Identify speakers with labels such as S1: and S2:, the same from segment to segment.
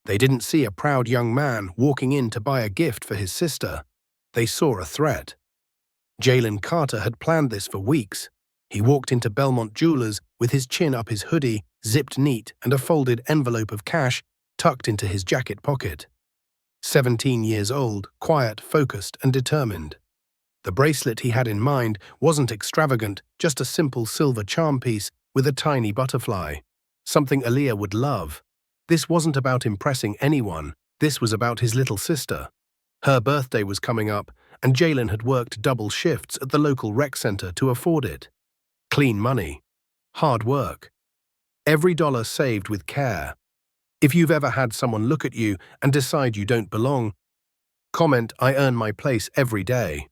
S1: They didn't see a proud young man walking in to buy a gift for his sister. They saw a threat. Jalen Carter had planned this for weeks. He walked into Belmont Jewelers with his chin up his hoodie, zipped neat, and a folded envelope of cash tucked into his jacket pocket. 17 years old, quiet, focused, and determined. The bracelet he had in mind wasn't extravagant, just a simple silver charm piece with a tiny butterfly. Something Aaliyah would love. This wasn't about impressing anyone. This was about his little sister. Her birthday was coming up, and Jalen had worked double shifts at the local rec center to afford it. Clean money. Hard work. Every dollar saved with care. If you've ever had someone look at you and decide you don't belong, comment, "I earn my place every day."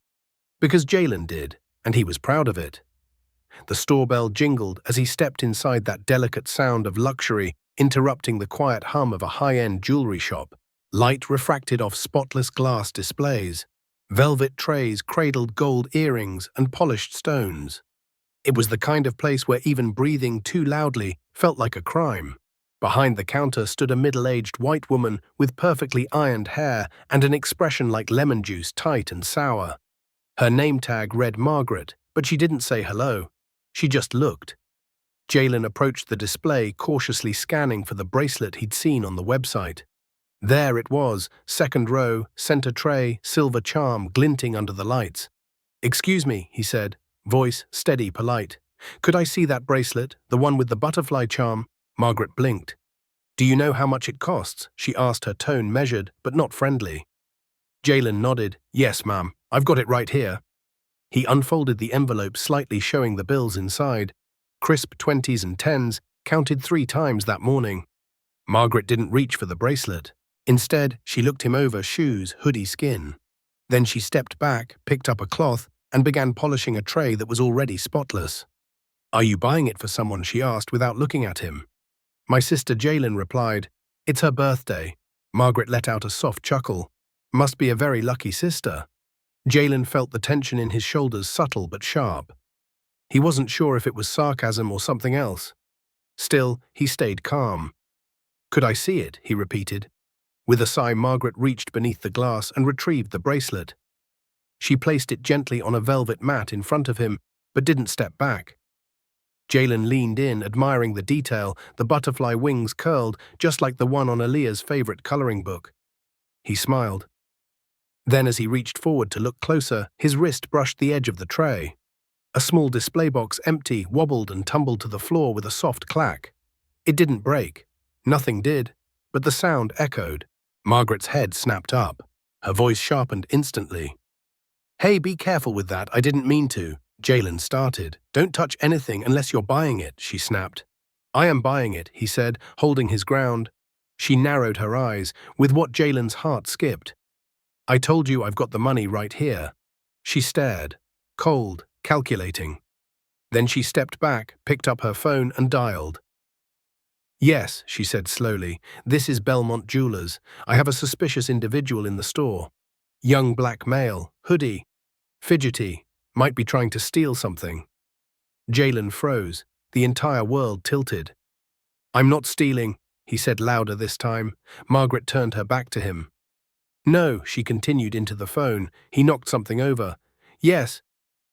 S1: Because Jalen did, and he was proud of it. The store bell jingled as he stepped inside that delicate sound of luxury, interrupting the quiet hum of a high-end jewelry shop. Light refracted off spotless glass displays. Velvet trays cradled gold earrings and polished stones. It was the kind of place where even breathing too loudly felt like a crime. Behind the counter stood a middle-aged white woman with perfectly ironed hair and an expression like lemon juice, tight and sour. Her name tag read Margaret, but she didn't say hello. She just looked. Jalen approached the display, cautiously scanning for the bracelet he'd seen on the website. There it was, second row, center tray, silver charm glinting under the lights. "Excuse me," he said, voice steady, polite. "Could I see that bracelet, the one with the butterfly charm?" Margaret blinked. "Do you know how much it costs?" she asked, her tone measured but not friendly. Jalen nodded. "Yes, ma'am. I've got it right here." He unfolded the envelope, slightly showing the bills inside. Crisp 20s and 10s, counted 3 times that morning. Margaret didn't reach for the bracelet. Instead, she looked him over, shoes, hoodie, skin. Then she stepped back, picked up a cloth, and began polishing a tray that was already spotless. "Are you buying it for someone?" she asked without looking at him. "My sister," Jalen replied. "It's her birthday." Margaret let out a soft chuckle. "Must be a very lucky sister." Jalen felt the tension in his shoulders, subtle but sharp. He wasn't sure if it was sarcasm or something else. Still, he stayed calm. "Could I see it?" he repeated. With a sigh, Margaret reached beneath the glass and retrieved the bracelet. She placed it gently on a velvet mat in front of him, but didn't step back. Jalen leaned in, admiring the detail, the butterfly wings curled, just like the one on Aaliyah's favorite coloring book. He smiled. Then, as he reached forward to look closer, his wrist brushed the edge of the tray. A small display box, empty, wobbled and tumbled to the floor with a soft clack. It didn't break. Nothing did, but the sound echoed. Margaret's head snapped up. Her voice sharpened instantly. "Hey, be careful with that, I didn't mean to," Jalen started. "Don't touch anything unless you're buying it," she snapped. "I am buying it," he said, holding his ground. She narrowed her eyes, with what Jalen's heart skipped. "I told you I've got the money right here." She stared, cold, calculating. Then she stepped back, picked up her phone and dialed. "Yes," she said slowly, "this is Belmont Jewelers. I have a suspicious individual in the store. Young black male, hoodie, fidgety, might be trying to steal something." Jalen froze. The entire world tilted. "I'm not stealing," he said louder this time. Margaret turned her back to him. "No," she continued into the phone. He knocked something over. "Yes,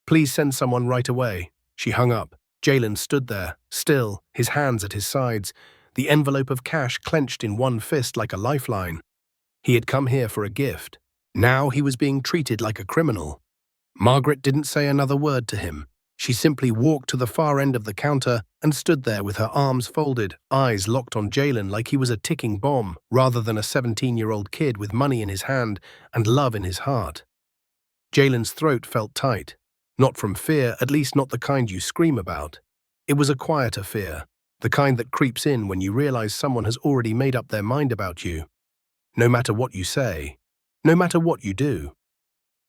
S1: please send someone right away." She hung up. Jalen stood there, still, his hands at his sides, the envelope of cash clenched in one fist like a lifeline. He had come here for a gift. Now he was being treated like a criminal. Margaret didn't say another word to him. She simply walked to the far end of the counter and stood there with her arms folded, eyes locked on Jalen like he was a ticking bomb rather than a 17-year-old kid with money in his hand and love in his heart. Jalen's throat felt tight. Not from fear, at least not the kind you scream about. It was a quieter fear, the kind that creeps in when you realize someone has already made up their mind about you. No matter what you say, no matter what you do.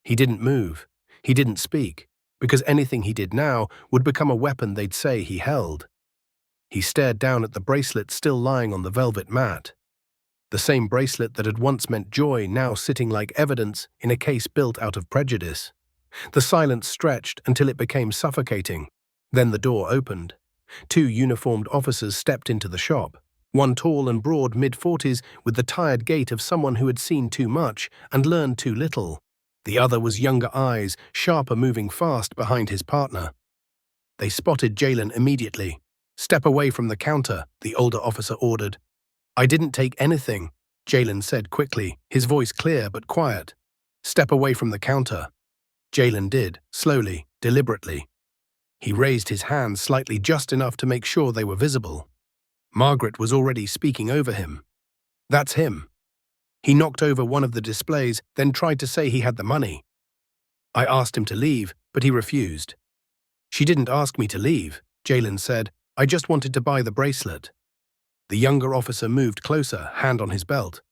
S1: He didn't move. He didn't speak, because anything he did now would become a weapon they'd say he held. He stared down at the bracelet still lying on the velvet mat. The same bracelet that had once meant joy, now sitting like evidence in a case built out of prejudice. The silence stretched until it became suffocating. Then the door opened. 2 uniformed officers stepped into the shop. One tall and broad mid-40s with the tired gait of someone who had seen too much and learned too little. The other was younger eyes, sharper, moving fast behind his partner. They spotted Jalen immediately. "Step away from the counter," the older officer ordered. "I didn't take anything," Jalen said quickly, his voice clear but quiet. "Step away from the counter." Jalen did, slowly, deliberately. He raised his hands slightly, just enough to make sure they were visible. Margaret was already speaking over him. "That's him." He knocked over one of the displays, then tried to say he had the money. "I asked him to leave, but he refused." "She didn't ask me to leave," Jalen said. "I just wanted to buy the bracelet." The younger officer moved closer, hand on his belt.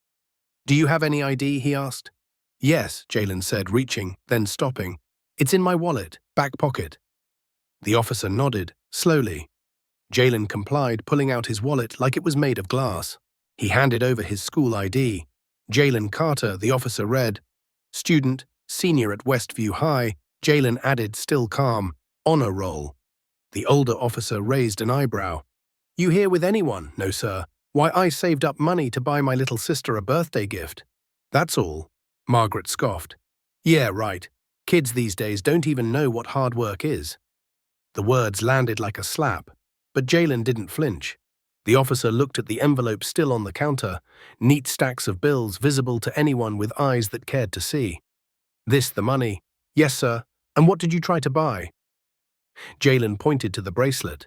S1: "Do you have any ID?" he asked. "Yes," Jalen said, reaching, then stopping. "It's in my wallet, back pocket." The officer nodded, slowly. Jalen complied, pulling out his wallet like it was made of glass. He handed over his school ID. "Jalen Carter," the officer read. "Student, senior at Westview High." Jalen added, still calm, "Honor roll." The older officer raised an eyebrow. "You here with anyone?" "No, sir. Why, I saved up money to buy my little sister a birthday gift." "That's all," Margaret scoffed. "Yeah, right. Kids these days don't even know what hard work is." The words landed like a slap, but Jalen didn't flinch. The officer looked at the envelope still on the counter, neat stacks of bills visible to anyone with eyes that cared to see. "This the money?" "Yes, sir. And what did you try to buy?" Jalen pointed to the bracelet.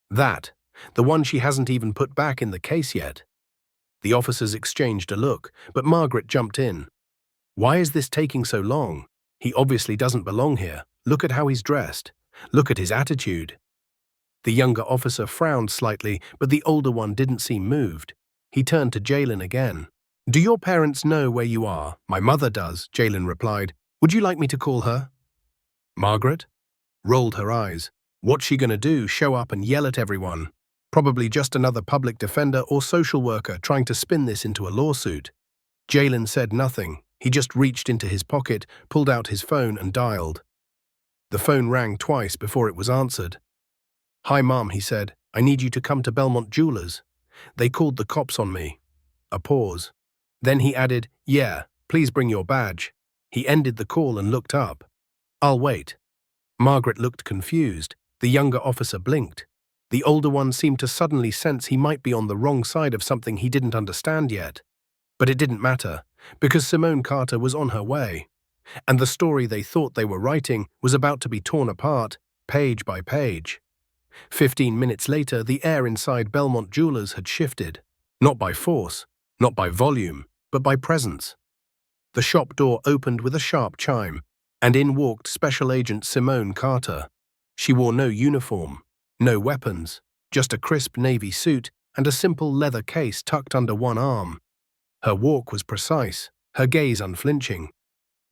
S1: "That, the one she hasn't even put back in the case yet." The officers exchanged a look, but Margaret jumped in. "Why is this taking so long? He obviously doesn't belong here. Look at how he's dressed. Look at his attitude." The younger officer frowned slightly, but the older one didn't seem moved. He turned to Jalen again. "Do your parents know where you are?" "My mother does," Jalen replied. "Would you like me to call her?" Margaret rolled her eyes. What's she gonna do, show up and yell at everyone? Probably just another public defender or social worker trying to spin this into a lawsuit. Jalen said nothing. He just reached into his pocket, pulled out his phone and dialed. The phone rang twice before it was answered. "Hi, Mom," he said. "I need you to come to Belmont Jewelers. They called the cops on me." A pause. Then he added, "Yeah, please bring your badge." He ended the call and looked up. "I'll wait." Margaret looked confused. The younger officer blinked. The older one seemed to suddenly sense he might be on the wrong side of something he didn't understand yet. But it didn't matter, because Simone Carter was on her way. And the story they thought they were writing was about to be torn apart, page by page. 15 minutes later, the air inside Belmont Jewelers had shifted. Not by force, not by volume, but by presence. The shop door opened with a sharp chime, and in walked Special Agent Simone Carter. She wore no uniform, no weapons, just a crisp navy suit and a simple leather case tucked under one arm. Her walk was precise, her gaze unflinching,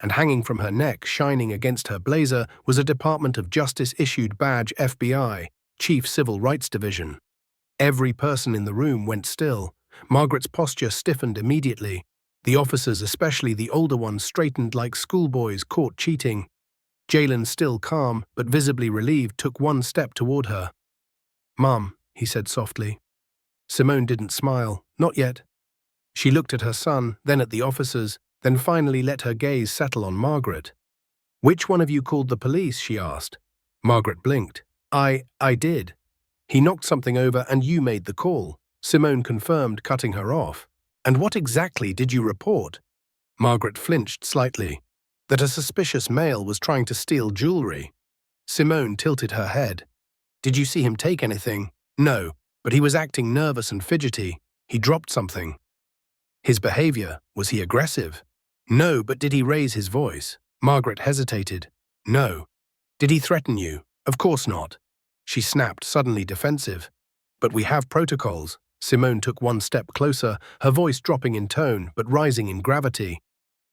S1: and hanging from her neck, shining against her blazer, was a Department of Justice-issued badge, FBI, Chief Civil Rights Division. Every person in the room went still. Margaret's posture stiffened immediately. The officers, especially the older ones, straightened like schoolboys caught cheating. Jalen, still calm but visibly relieved, took one step toward her. "Mom," he said softly. Simone didn't smile, not yet. She looked at her son, then at the officers, then finally let her gaze settle on Margaret. "Which one of you called the police?" she asked. Margaret blinked. I did. He knocked something over and you made the call," Simone confirmed, cutting her off. "And what exactly did you report?" Margaret flinched slightly. "That a suspicious male was trying to steal jewelry." Simone tilted her head. "Did you see him take anything?" "No, but he was acting nervous and fidgety. He dropped something." "His behavior, was he aggressive?" "No, but did he raise his voice?" Margaret hesitated. "No." "Did he threaten you?" "Of course not." She snapped, suddenly defensive. "But we have protocols." Simone took one step closer, her voice dropping in tone but rising in gravity.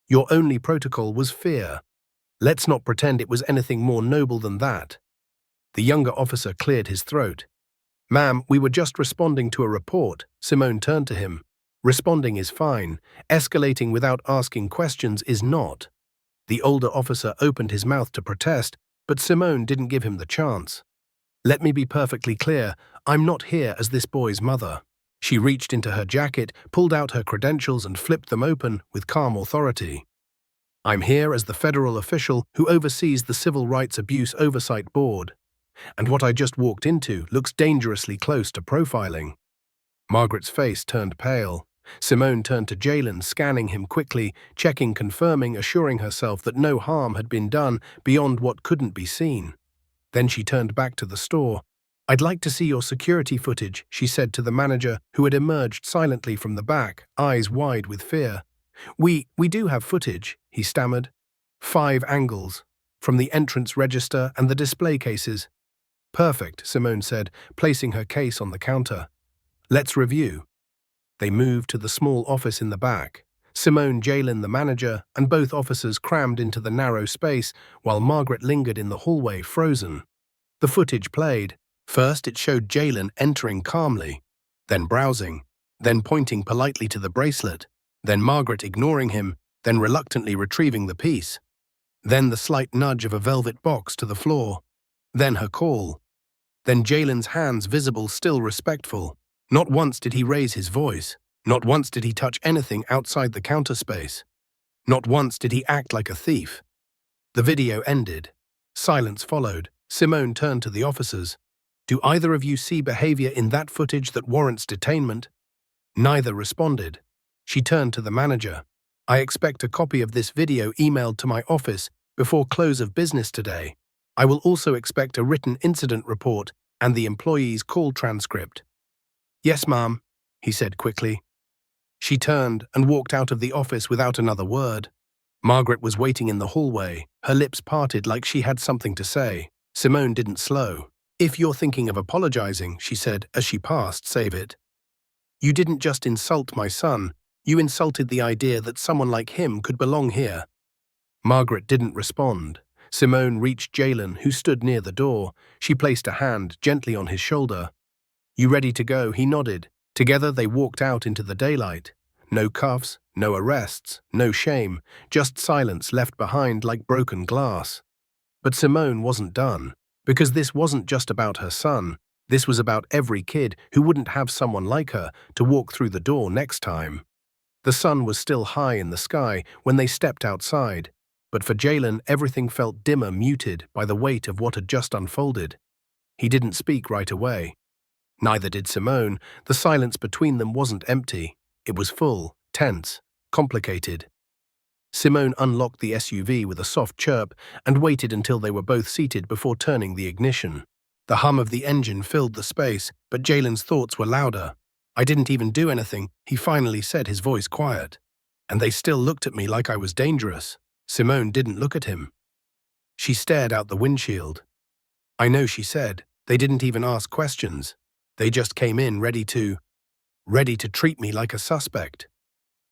S1: "Your only protocol was fear. Let's not pretend it was anything more noble than that." The younger officer cleared his throat. "Ma'am, we were just responding to a report." Simone turned to him. "Responding is fine. Escalating without asking questions is not." The older officer opened his mouth to protest, but Simone didn't give him the chance. "Let me be perfectly clear. I'm not here as this boy's mother." She reached into her jacket, pulled out her credentials and flipped them open with calm authority. I'm here as the federal official who oversees the Civil Rights Abuse Oversight Board, and what I just walked into looks dangerously close to profiling. Margaret's face turned pale. Simone turned to Jalen, scanning him quickly, checking, confirming, assuring herself that no harm had been done beyond what couldn't be seen. Then she turned back to the store. I'd like to see your security footage, she said to the manager, who had emerged silently from the back, eyes wide with fear. We do have footage, he stammered. 5 angles, from the entrance register and the display cases. Perfect, Simone said, placing her case on the counter. Let's review. They moved to the small office in the back. Simone, Jalen, the manager, and both officers crammed into the narrow space, while Margaret lingered in the hallway, frozen. The footage played. First, it showed Jalen entering calmly, then browsing, then pointing politely to the bracelet, then Margaret ignoring him, then reluctantly retrieving the piece. Then the slight nudge of a velvet box to the floor. Then her call. Then Jalen's hands visible, still respectful. Not once did he raise his voice. Not once did he touch anything outside the counter space. Not once did he act like a thief. The video ended. Silence followed. Simone turned to the officers. Do either of you see behavior in that footage that warrants detainment? Neither responded. She turned to the manager. I expect a copy of this video emailed to my office before close of business today. I will also expect a written incident report and the employee's call transcript. Yes, ma'am, he said quickly. She turned and walked out of the office without another word. Margaret was waiting in the hallway, her lips parted like she had something to say. Simone didn't slow. If you're thinking of apologizing, she said as she passed, save it. You didn't just insult my son, you insulted the idea that someone like him could belong here. Margaret didn't respond. Simone reached Jalen, who stood near the door. She placed a hand gently on his shoulder. You ready to go? He nodded. Together they walked out into the daylight. No cuffs, no arrests, no shame, just silence left behind like broken glass. But Simone wasn't done, because this wasn't just about her son. This was about every kid who wouldn't have someone like her to walk through the door next time. The sun was still high in the sky when they stepped outside, but for Jalen everything felt dimmer, muted by the weight of what had just unfolded. He didn't speak right away. Neither did Simone. The silence between them wasn't empty. It was full, tense, complicated. Simone unlocked the SUV with a soft chirp and waited until they were both seated before turning the ignition. The hum of the engine filled the space, but Jalen's thoughts were louder. I didn't even do anything, he finally said, his voice quiet. And they still looked at me like I was dangerous. Simone didn't look at him. She stared out the windshield. I know, she said. They didn't even ask questions. They just came in ready to treat me like a suspect.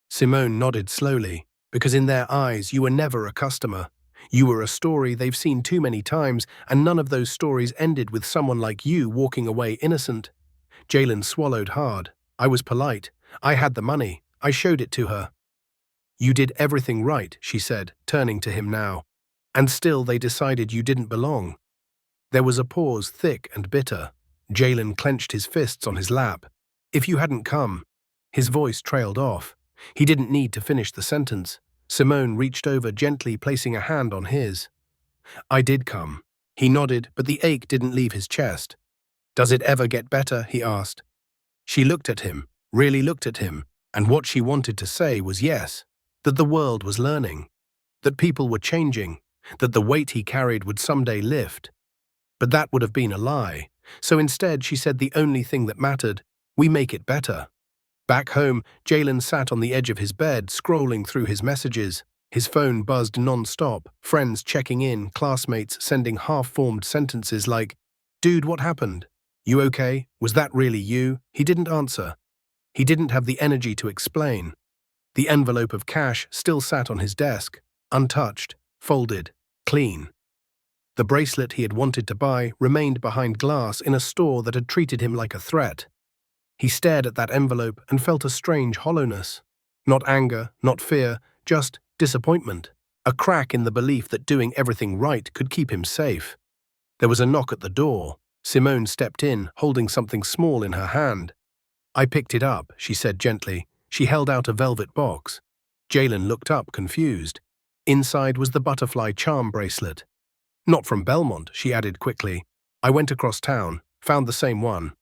S1: Simone nodded slowly, because in their eyes you were never a customer. You were a story they've seen too many times, and none of those stories ended with someone like you walking away innocent. Jalen swallowed hard. I was polite. I had the money. I showed it to her. You did everything right, she said, turning to him now. And still they decided you didn't belong. There was a pause, thick and bitter. Jalen clenched his fists on his lap. If you hadn't come. His voice trailed off. He didn't need to finish the sentence. Simone reached over, gently placing a hand on his. I did come. He nodded, but the ache didn't leave his chest. Does it ever get better? He asked. She looked at him, really looked at him, and what she wanted to say was yes, that the world was learning, that people were changing, that the weight he carried would someday lift. But that would have been a lie. So instead she said the only thing that mattered, we make it better. Back home, Jalen sat on the edge of his bed, scrolling through his messages. His phone buzzed non-stop, friends checking in, classmates sending half-formed sentences like, Dude, what happened? You okay? Was that really you? He didn't answer. He didn't have the energy to explain. The envelope of cash still sat on his desk, untouched, folded, clean. The bracelet he had wanted to buy remained behind glass in a store that had treated him like a threat. He stared at that envelope and felt a strange hollowness. Not anger, not fear, just disappointment. A crack in the belief that doing everything right could keep him safe. There was a knock at the door. Simone stepped in, holding something small in her hand. I picked it up, she said gently. She held out a velvet box. Jalen looked up, confused. Inside was the butterfly charm bracelet. Not from Belmont, she added quickly. I went across town, found the same one.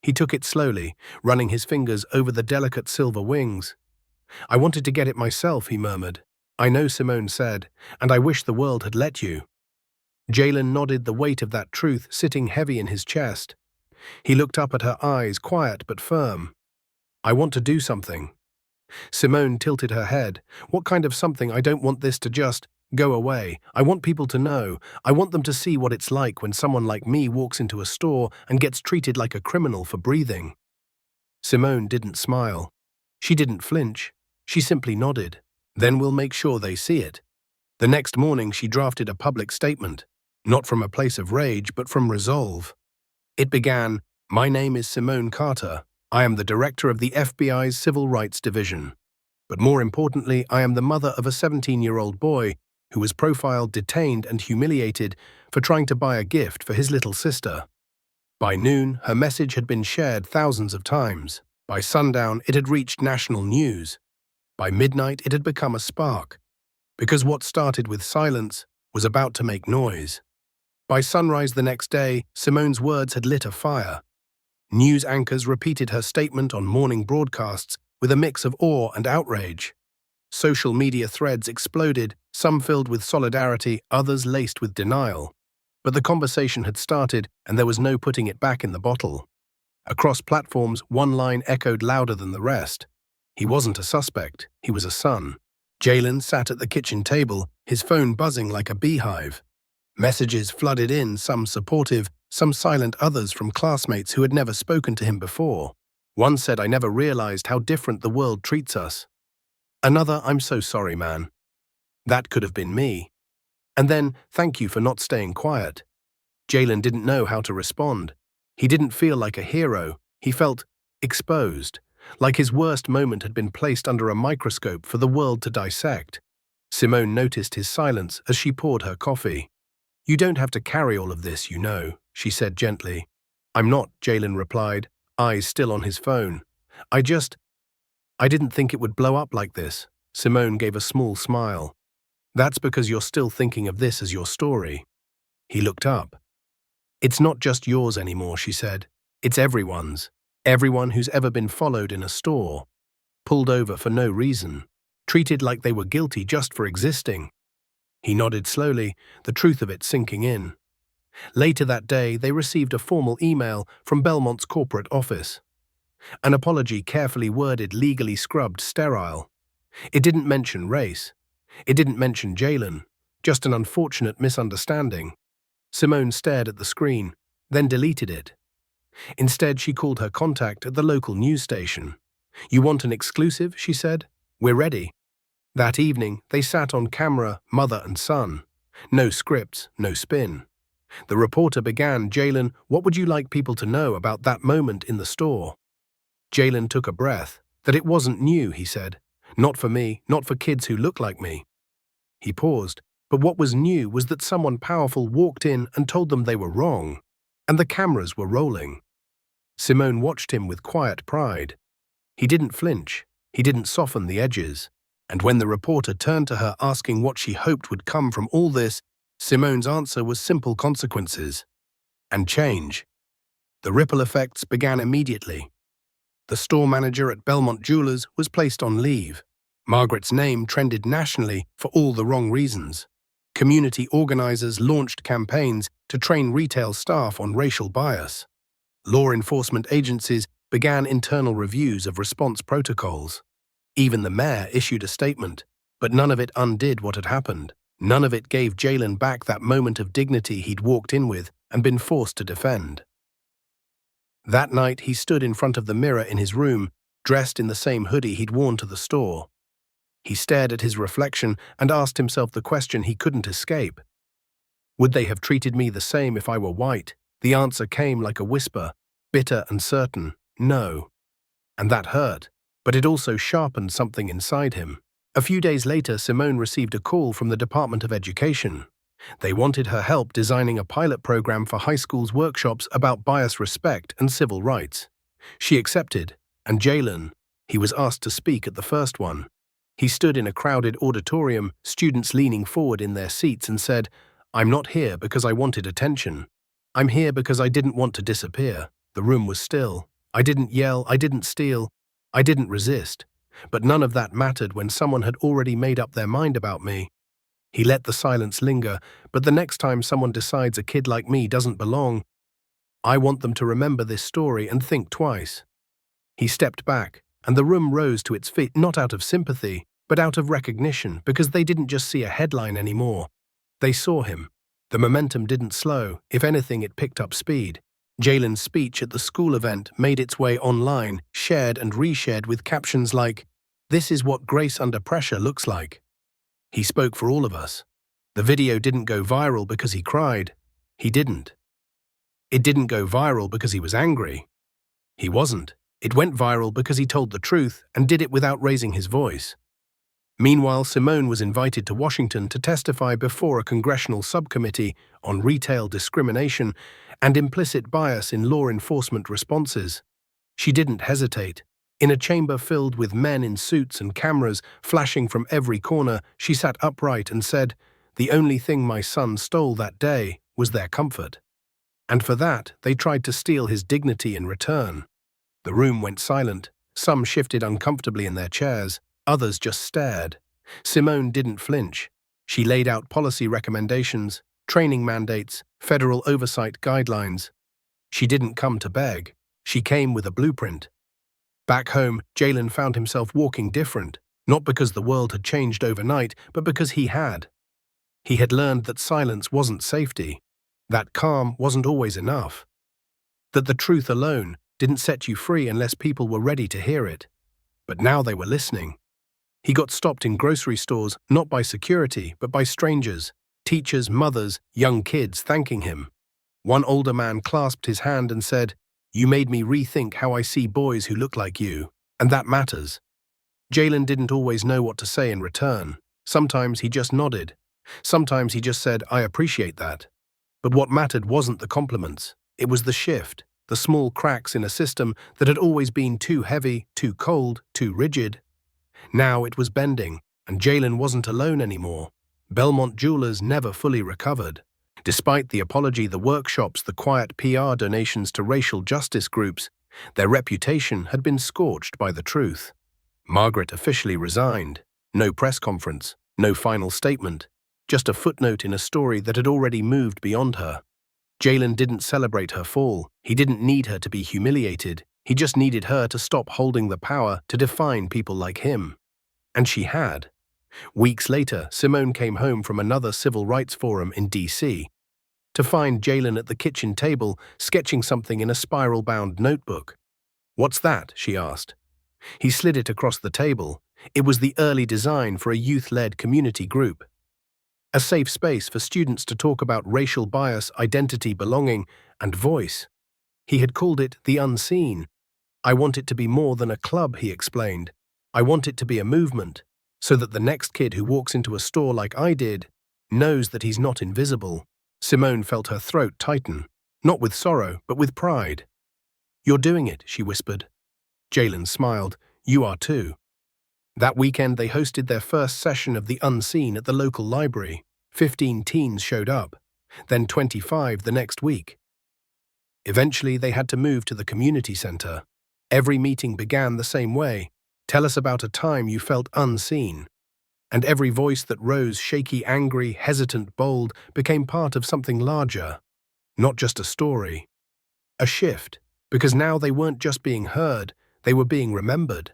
S1: He took it slowly, running his fingers over the delicate silver wings. I wanted to get it myself, he murmured. I know, Simone said, and I wish the world had let you. Jalen nodded, the weight of that truth sitting heavy in his chest. He looked up at her eyes, quiet but firm. I want to do something. Simone tilted her head. What kind of something? I don't want this to just go away. I want people to know. I want them to see what it's like when someone like me walks into a store and gets treated like a criminal for breathing. Simone didn't smile. She didn't flinch. She simply nodded. Then we'll make sure they see it. The next morning she drafted a public statement, not from a place of rage but from resolve. It began, "My name is Simone Carter. I am the director of the FBI's Civil Rights Division. But more importantly, I am the mother of a 17-year-old boy who was profiled, detained, and humiliated for trying to buy a gift for his little sister." By noon, her message had been shared thousands of times. By sundown, it had reached national news. By midnight, it had become a spark, because what started with silence was about to make noise. By sunrise the next day, Simone's words had lit a fire. News anchors repeated her statement on morning broadcasts with a mix of awe and outrage. Social media threads exploded, some filled with solidarity, others laced with denial. But the conversation had started, and there was no putting it back in the bottle. Across platforms, one line echoed louder than the rest. He wasn't a suspect, he was a son. Jalen sat at the kitchen table, his phone buzzing like a beehive. Messages flooded in, some supportive, some silent, others from classmates who had never spoken to him before. One said, "I never realized how different the world treats us." Another, "I'm so sorry, man. That could have been me." And then, "Thank you for not staying quiet." Jalen didn't know how to respond. He didn't feel like a hero. He felt exposed, like his worst moment had been placed under a microscope for the world to dissect. Simone noticed his silence as she poured her coffee. "You don't have to carry all of this, you know," she said gently. "I'm not," Jalen replied, eyes still on his phone. I didn't think it would blow up like this." Simone gave a small smile. "That's because you're still thinking of this as your story." He looked up. "It's not just yours anymore," she said. "It's everyone's. Everyone who's ever been followed in a store, pulled over for no reason, treated like they were guilty just for existing." He nodded slowly, the truth of it sinking in. Later that day, they received a formal email from Belmont's corporate office. An apology carefully worded, legally scrubbed, sterile. It didn't mention race. It didn't mention Jalen. Just an unfortunate misunderstanding. Simone stared at the screen, then deleted it. Instead, she called her contact at the local news station. "You want an exclusive?" she said. "We're ready." That evening, they sat on camera, mother and son. No scripts, no spin. The reporter began, "Jalen, what would you like people to know about that moment in the store?" Jalen took a breath. "That it wasn't new," he said. "Not for me, not for kids who look like me." He paused, but what was new was that someone powerful walked in and told them they were wrong, and the cameras were rolling. Simone watched him with quiet pride. He didn't flinch, he didn't soften the edges. And when the reporter turned to her asking what she hoped would come from all this, Simone's answer was simple: consequences and change. The ripple effects began immediately. The store manager at Belmont Jewelers was placed on leave. Margaret's name trended nationally for all the wrong reasons. Community organizers launched campaigns to train retail staff on racial bias. Law enforcement agencies began internal reviews of response protocols. Even the mayor issued a statement, but none of it undid what had happened. None of it gave Jalen back that moment of dignity he'd walked in with and been forced to defend. That night, he stood in front of the mirror in his room, dressed in the same hoodie he'd worn to the store. He stared at his reflection and asked himself the question he couldn't escape. Would they have treated me the same if I were white? The answer came like a whisper, bitter and certain, no. And that hurt, but it also sharpened something inside him. A few days later, Simone received a call from the Department of Education. They wanted her help designing a pilot program for high schools' workshops about bias, respect, and civil rights. She accepted, And Jalen, he was asked to speak at the first one. He stood in a crowded auditorium, students leaning forward in their seats, and said, "I'm not here because I wanted attention. I'm here because I didn't want to disappear." The room was still. I didn't yell, I didn't steal, I didn't resist. But none of that mattered when someone had already made up their mind about me. He let the silence linger, but the next time someone decides a kid like me doesn't belong, I want them to remember this story and think twice. He stepped back, and the room rose to its feet, not out of sympathy, but out of recognition, because they didn't just see a headline anymore. They saw him. The momentum didn't slow. If anything, it picked up speed. Jalen's speech at the school event made its way online, shared and reshared with captions like, "This is what grace under pressure looks like." He spoke for all of us. The video didn't go viral because he cried. He didn't. It didn't go viral because he was angry. He wasn't. It went viral because he told the truth and did it without raising his voice. Meanwhile, Simone was invited to Washington to testify before a congressional subcommittee on retail discrimination and implicit bias in law enforcement responses. She didn't hesitate. In a chamber filled with men in suits and cameras flashing from every corner, she sat upright and said, "The only thing my son stole that day was their comfort. And for that, they tried to steal his dignity in return." The room went silent. Some shifted uncomfortably in their chairs. Others just stared. Simone didn't flinch. She laid out policy recommendations, training mandates, federal oversight guidelines. She didn't come to beg. She came with a blueprint. Back home, Jalen found himself walking different, not because the world had changed overnight, but because he had. He had learned that silence wasn't safety, that calm wasn't always enough, that the truth alone didn't set you free unless people were ready to hear it. But now they were listening. He got stopped in grocery stores, not by security, but by strangers, teachers, mothers, young kids thanking him. One older man clasped his hand and said, "You made me rethink how I see boys who look like you, and that matters." Jalen didn't always know what to say in return. Sometimes he just nodded. Sometimes he just said, "I appreciate that." But what mattered wasn't the compliments. It was the shift, the small cracks in a system that had always been too heavy, too cold, too rigid. Now it was bending, and Jalen wasn't alone anymore. Belmont Jewelers never fully recovered. Despite the apology, the workshops, the quiet PR donations to racial justice groups, their reputation had been scorched by the truth. Margaret officially resigned. No press conference, no final statement, just a footnote in a story that had already moved beyond her. Jalen didn't celebrate her fall. He didn't need her to be humiliated. He just needed her to stop holding the power to define people like him. And she had. Weeks later, Simone came home from another civil rights forum in D.C. to find Jalen at the kitchen table, sketching something in a spiral-bound notebook. "What's that?" she asked. He slid it across the table. It was the early design for a youth-led community group. A safe space for students to talk about racial bias, identity, belonging, and voice. He had called it the unseen. "I want it to be more than a club," he explained. "I want it to be a movement, so that the next kid who walks into a store like I did knows that he's not invisible." Simone felt her throat tighten, not with sorrow, but with pride. "You're doing it," she whispered. Jalen smiled. "You are too." That weekend, they hosted their first session of the Unseen at the local library. 15 teens showed up, then 25 the next week. Eventually, they had to move to the community center. Every meeting began the same way. "Tell us about a time you felt unseen." And every voice that rose, shaky, angry, hesitant, bold, became part of something larger. Not just a story. A shift, because now they weren't just being heard, they were being remembered.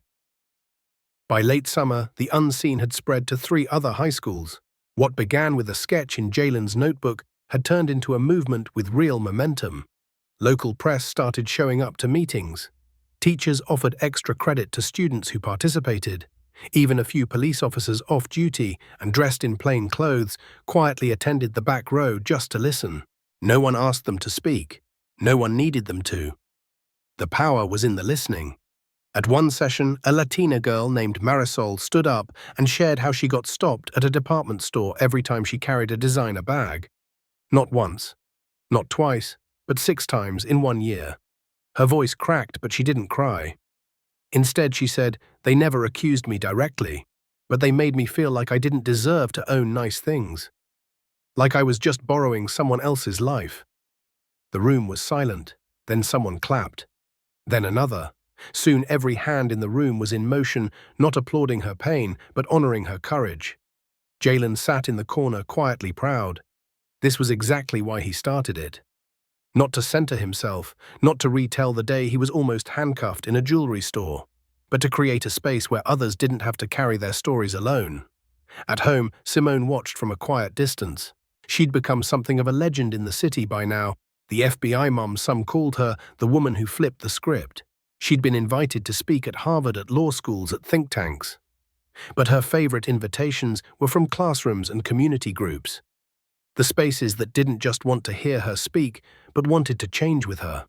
S1: By late summer, the unseen had spread to 3 other high schools. What began with a sketch in Jalen's notebook had turned into a movement with real momentum. Local press started showing up to meetings. Teachers offered extra credit to students who participated. Even a few police officers off duty and dressed in plain clothes quietly attended the back row just to listen. No one asked them to speak. No one needed them to. The power was in the listening. At one session, a Latina girl named Marisol stood up and shared how she got stopped at a department store every time she carried a designer bag. Not once, not twice, but 6 times in 1 year. Her voice cracked, but she didn't cry. Instead, she said, they never accused me directly, but they made me feel like I didn't deserve to own nice things, like I was just borrowing someone else's life. The room was silent. Then someone clapped. Then another. Soon every hand in the room was in motion, not applauding her pain, but honoring her courage. Jalen sat in the corner quietly proud. This was exactly why he started it. Not to center himself, not to retell the day he was almost handcuffed in a jewelry store, but to create a space where others didn't have to carry their stories alone. At home, Simone watched from a quiet distance. She'd become something of a legend in the city by now. The FBI mom, some called her the woman who flipped the script. She'd been invited to speak at Harvard, at law schools, at think tanks. But her favorite invitations were from classrooms and community groups. The spaces that didn't just want to hear her speak, but wanted to change with her.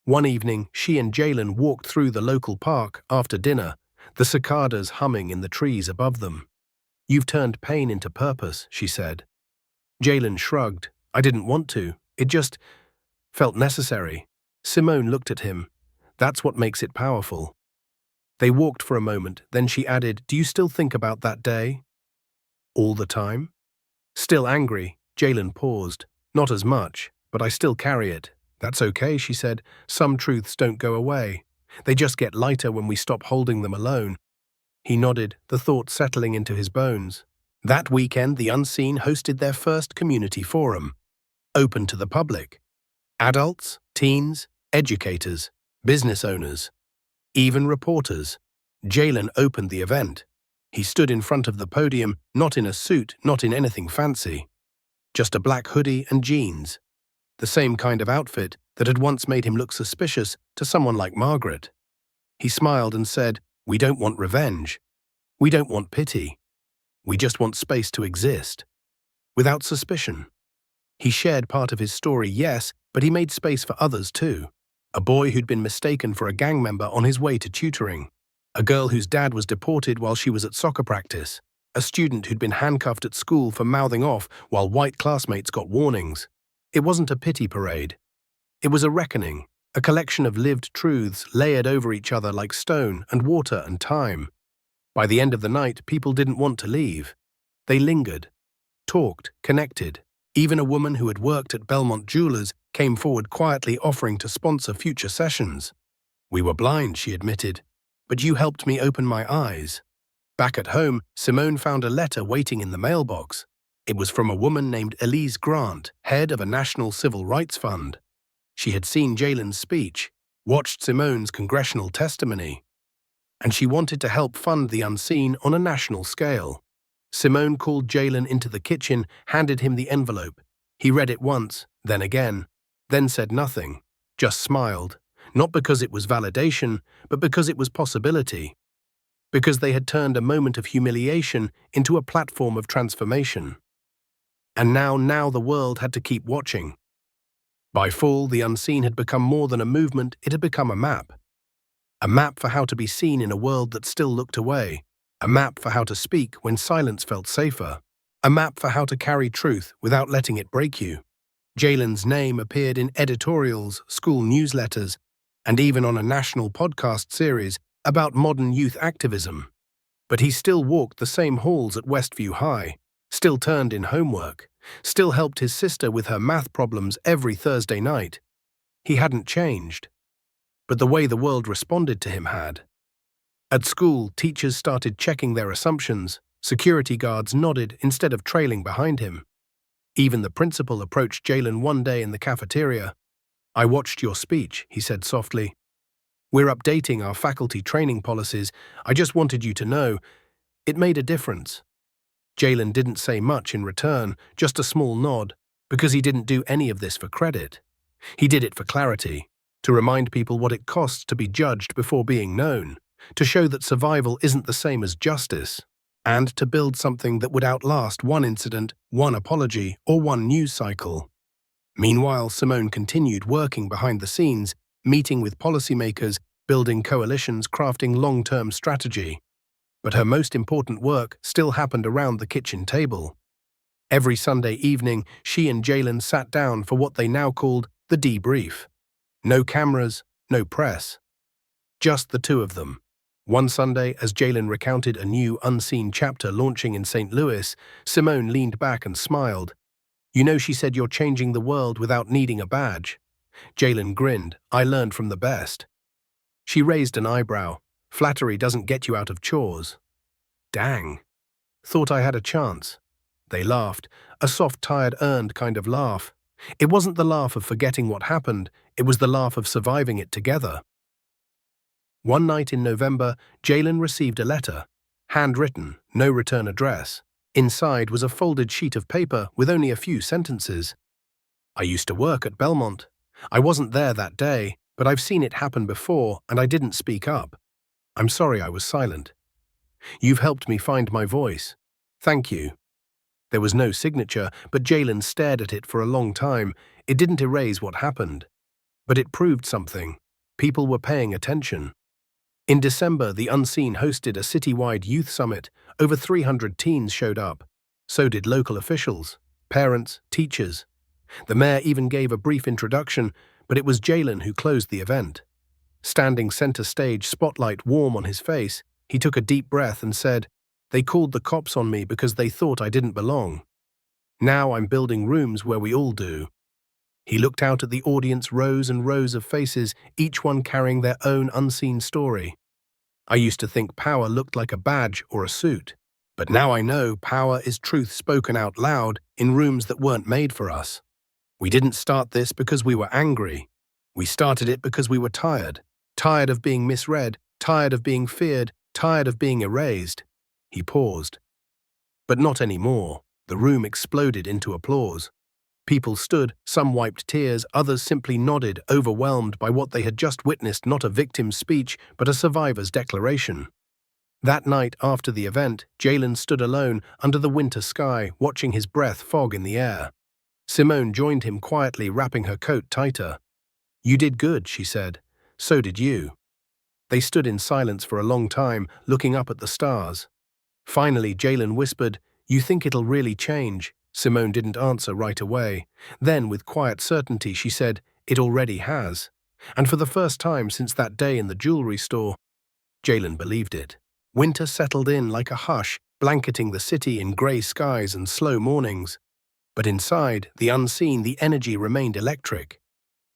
S1: One evening, she and Jalen walked through the local park after dinner, the cicadas humming in the trees above them. "You've turned pain into purpose," she said. Jalen shrugged. "I didn't want to. It just felt necessary." Simone looked at him. "That's what makes it powerful." They walked for a moment, then she added, "Do you still think about that day?" "All the time?" "Still angry?" Jalen paused. "Not as much, but I still carry it." "That's okay," she said. "Some truths don't go away. They just get lighter when we stop holding them alone." He nodded, the thought settling into his bones. That weekend, the Unseen hosted their first community forum, open to the public. Adults, teens, educators, business owners, even reporters. Jalen opened the event. He stood in front of the podium, not in a suit, not in anything fancy. Just a black hoodie and jeans. The same kind of outfit that had once made him look suspicious to someone like Margaret. He smiled and said, "We don't want revenge. We don't want pity. We just want space to exist. Without suspicion." He shared part of his story, yes, but he made space for others too. A boy who'd been mistaken for a gang member on his way to tutoring. A girl whose dad was deported while she was at soccer practice. A student who'd been handcuffed at school for mouthing off while white classmates got warnings. It wasn't a pity parade. It was a reckoning, a collection of lived truths layered over each other like stone and water and time. By the end of the night, people didn't want to leave. They lingered, talked, connected. Even a woman who had worked at Belmont Jewelers came forward quietly offering to sponsor future sessions. "We were blind," she admitted, "but you helped me open my eyes." Back at home, Simone found a letter waiting in the mailbox. It was from a woman named Elise Grant, head of a national civil rights fund. She had seen Jalen's speech, watched Simone's congressional testimony, and she wanted to help fund the Unseen on a national scale. Simone called Jalen into the kitchen, handed him the envelope. He read it once, then again, then said nothing, just smiled, not because it was validation, but because it was possibility. Because they had turned a moment of humiliation into a platform of transformation. And now the world had to keep watching. By fall, the Unseen had become more than a movement, it had become a map. A map for how to be seen in a world that still looked away. A map for how to speak when silence felt safer. A map for how to carry truth without letting it break you. Jalen's name appeared in editorials, school newsletters, and even on a national podcast series about modern youth activism. But he still walked the same halls at Westview High, still turned in homework, still helped his sister with her math problems every Thursday night. He hadn't changed. But the way the world responded to him had. At school, teachers started checking their assumptions. Security guards nodded instead of trailing behind him. Even the principal approached Jalen one day in the cafeteria. "I watched your speech," he said softly. "We're updating our faculty training policies. I just wanted you to know. It made a difference." Jalen didn't say much in return, just a small nod, because he didn't do any of this for credit. He did it for clarity, to remind people what it costs to be judged before being known, to show that survival isn't the same as justice, and to build something that would outlast one incident, one apology, or one news cycle. Meanwhile, Simone continued working behind the scenes, meeting with policymakers, building coalitions, crafting long-term strategy. But her most important work still happened around the kitchen table. Every Sunday evening, she and Jalen sat down for what they now called the debrief. No cameras, no press. Just the two of them. One Sunday, as Jalen recounted a new, unseen chapter launching in St. Louis, Simone leaned back and smiled. "You know, she said you're changing the world without needing a badge." Jalen grinned. "I learned from the best." She raised an eyebrow. "Flattery doesn't get you out of chores." "Dang. Thought I had a chance." They laughed, a soft, tired, earned kind of laugh. It wasn't the laugh of forgetting what happened, it was the laugh of surviving it together. One night in November, Jalen received a letter. Handwritten, no return address. Inside was a folded sheet of paper with only a few sentences. "I used to work at Belmont. I wasn't there that day, but I've seen it happen before and I didn't speak up. I'm sorry I was silent. You've helped me find my voice. Thank you." There was no signature, but Jalen stared at it for a long time. It didn't erase what happened. But it proved something. People were paying attention. In December, the Unseen hosted a citywide youth summit. Over 300 teens showed up. So did local officials, parents, teachers. The mayor even gave a brief introduction, but it was Jalen who closed the event. Standing center stage, spotlight warm on his face, he took a deep breath and said, "They called the cops on me because they thought I didn't belong. Now I'm building rooms where we all do." He looked out at the audience, rows and rows of faces, each one carrying their own unseen story. "I used to think power looked like a badge or a suit. But now I know power is truth spoken out loud in rooms that weren't made for us. We didn't start this because we were angry. We started it because we were tired. Tired of being misread, tired of being feared, tired of being erased." He paused. But not anymore. The room exploded into applause. People stood, some wiped tears, others simply nodded, overwhelmed by what they had just witnessed, not a victim's speech, but a survivor's declaration. That night after the event, Jalen stood alone under the winter sky, watching his breath fog in the air. Simone joined him quietly, wrapping her coat tighter. "You did good," she said. "So did you." They stood in silence for a long time, looking up at the stars. Finally, Jalen whispered, "You think it'll really change?" Simone didn't answer right away. Then, with quiet certainty, she said, "It already has." And for the first time since that day in the jewelry store, Jalen believed it. Winter settled in like a hush, blanketing the city in grey skies and slow mornings. But inside, the unseen, the energy remained electric.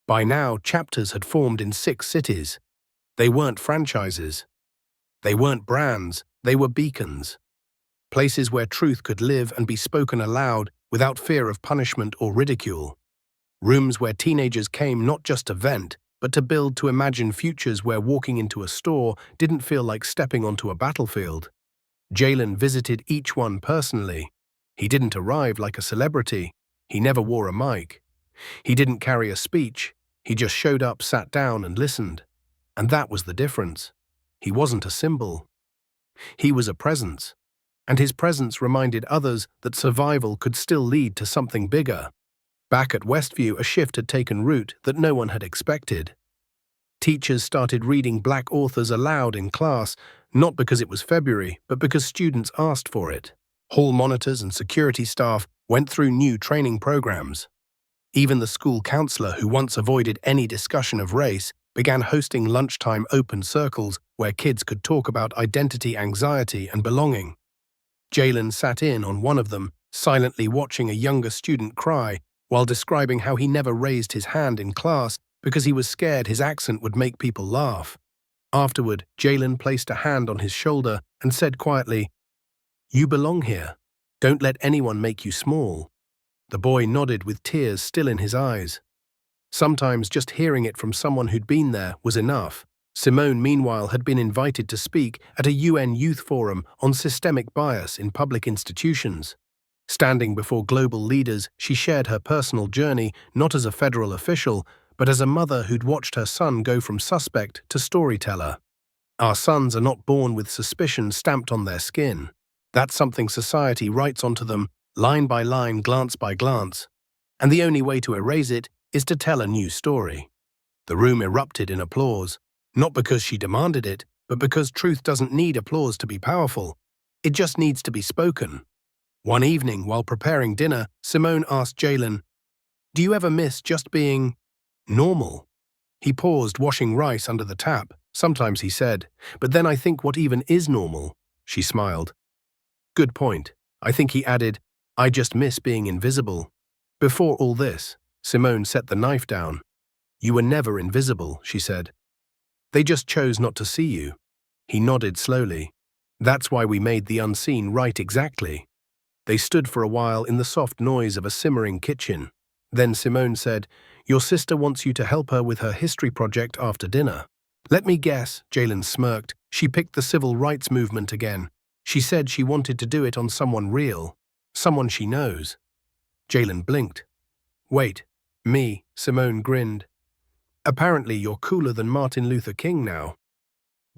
S1: By now, chapters had formed in 6 cities. They weren't franchises. They weren't brands. They were beacons. Places where truth could live and be spoken aloud without fear of punishment or ridicule. Rooms where teenagers came not just to vent, but to build, to imagine futures where walking into a store didn't feel like stepping onto a battlefield. Jalen visited each one personally. He didn't arrive like a celebrity. He never wore a mic. He didn't carry a speech. He just showed up, sat down, and listened. And that was the difference. He wasn't a symbol. He was a presence. And his presence reminded others that survival could still lead to something bigger. Back at Westview, a shift had taken root that no one had expected. Teachers started reading Black authors aloud in class, not because it was February, but because students asked for it. Hall monitors and security staff went through new training programs. Even the school counselor, who once avoided any discussion of race, began hosting lunchtime open circles where kids could talk about identity, anxiety, and belonging. Jalen sat in on one of them, silently watching a younger student cry while describing how he never raised his hand in class because he was scared his accent would make people laugh. Afterward, Jalen placed a hand on his shoulder and said quietly, "You belong here. Don't let anyone make you small." The boy nodded with tears still in his eyes. Sometimes just hearing it from someone who'd been there was enough. Simone, meanwhile, had been invited to speak at a UN Youth Forum on systemic bias in public institutions. Standing before global leaders, she shared her personal journey not as a federal official, but as a mother who'd watched her son go from suspect to storyteller. Our sons are not born with suspicion stamped on their skin. That's something society writes onto them, line by line, glance by glance. And the only way to erase it is to tell a new story. The room erupted in applause. Not because she demanded it, but because truth doesn't need applause to be powerful. It just needs to be spoken. One evening, while preparing dinner, Simone asked Jalen, "Do you ever miss just being normal?" He paused, washing rice under the tap. Sometimes, he said, but then I think what even is normal? She smiled. Good point. I think, he added, I just miss being invisible. Before all this, Simone set the knife down. You were never invisible, she said. They just chose not to see you. He nodded slowly. That's why we made the unseen right exactly. They stood for a while in the soft noise of a simmering kitchen. Then Simone said, Your sister wants you to help her with her history project after dinner. Let me guess, Jalen smirked. She picked the civil rights movement again. She said she wanted to do it on someone real, someone she knows. Jalen blinked. Wait, me, Simone grinned. Apparently you're cooler than Martin Luther King now.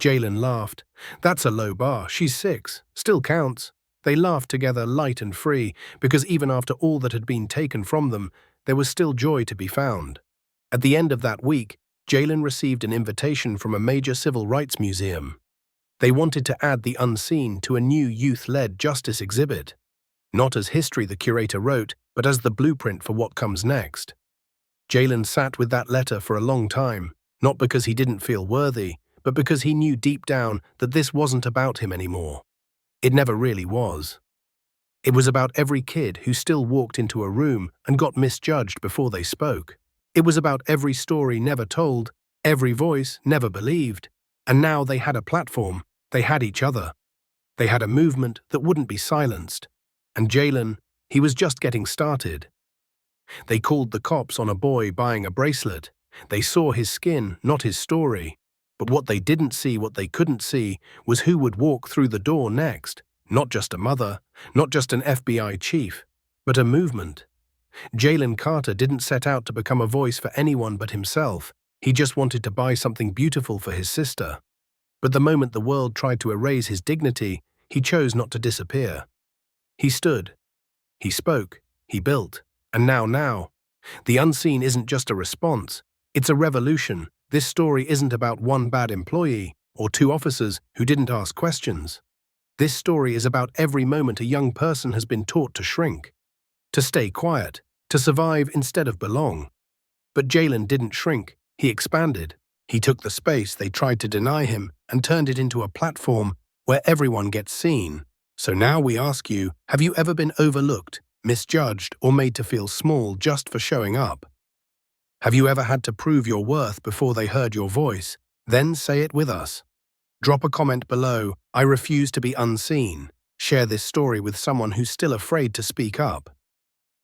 S1: Jalen laughed. That's a low bar. She's 6. Still counts. They laughed together, light and free, because even after all that had been taken from them, there was still joy to be found. At the end of that week, Jalen received an invitation from a major civil rights museum. They wanted to add the unseen to a new youth-led justice exhibit. Not as history, the curator wrote, but as the blueprint for what comes next. Jalen sat with that letter for a long time, not because he didn't feel worthy, but because he knew deep down that this wasn't about him anymore. It never really was. It was about every kid who still walked into a room and got misjudged before they spoke. It was about every story never told, every voice never believed. And now they had a platform, they had each other. They had a movement that wouldn't be silenced. And Jalen, he was just getting started. They called the cops on a boy buying a bracelet. They saw his skin, not his story. But what they didn't see, what they couldn't see, was who would walk through the door next. Not just a mother, not just an FBI chief, but a movement. Jalen Carter didn't set out to become a voice for anyone but himself. He just wanted to buy something beautiful for his sister. But the moment the world tried to erase his dignity, he chose not to disappear. He stood. He spoke. He built. And now, the unseen isn't just a response. It's a revolution. This story isn't about one bad employee or 2 officers who didn't ask questions. This story is about every moment a young person has been taught to shrink, to stay quiet, to survive instead of belong. But Jalen didn't shrink. He expanded. He took the space they tried to deny him and turned it into a platform where everyone gets seen. So now we ask you, have you ever been overlooked, misjudged, or made to feel small just for showing up? Have you ever had to prove your worth before they heard your voice? Then say it with us. Drop a comment below, I refuse to be unseen. Share this story with someone who's still afraid to speak up.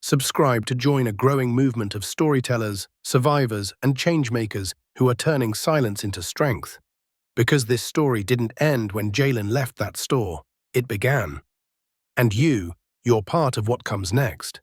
S1: Subscribe to join a growing movement of storytellers, survivors, and changemakers who are turning silence into strength. Because this story didn't end when Jalen left that store, it began. And you're part of what comes next.